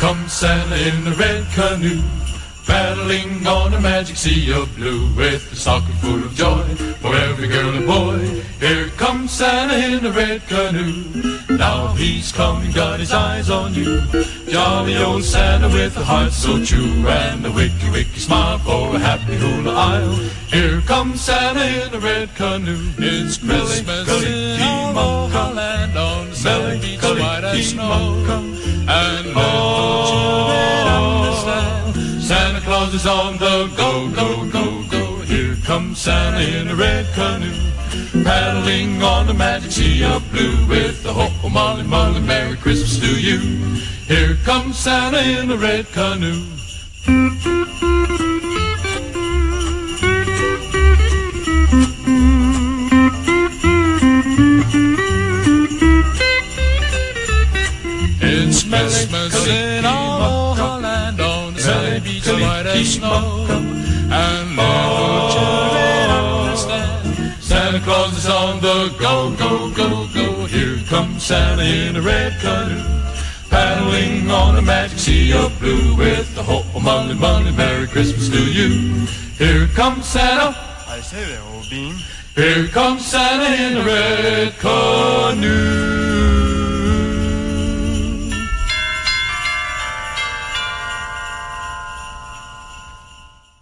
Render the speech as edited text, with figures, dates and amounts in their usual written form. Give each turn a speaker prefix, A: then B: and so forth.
A: comes Santa in a red canoe, paddling on a magic sea of blue, with a stocking full of joy for every girl and boy. Here comes Santa in a red canoe. Now he's coming, got his eyes on you. Jolly old Santa with a heart so true, and a wicky wicky smile for a happy hula isle. Here comes Santa in a red canoe. It's Christmas in all the land on the sunny beach, white as snow. And let the children understand, Santa Claus is on the go, go, go, go. Here comes Santa in a red canoe, paddling on the magic sea of blue, with the ho-ho molly molly, Merry Christmas to you. Here comes Santa in a red canoe. It's Christmas in all the land on the sunny beach, white as snow. And let the children understand, Santa Claus is on the go, go, go, go. Here comes Santa in a red canoe, paddling on a magic sea of blue, with the ho-ho molly molly, Merry Christmas to you. Here comes Santa.
B: I say there, old bean.
A: Here comes Santa in a red canoe.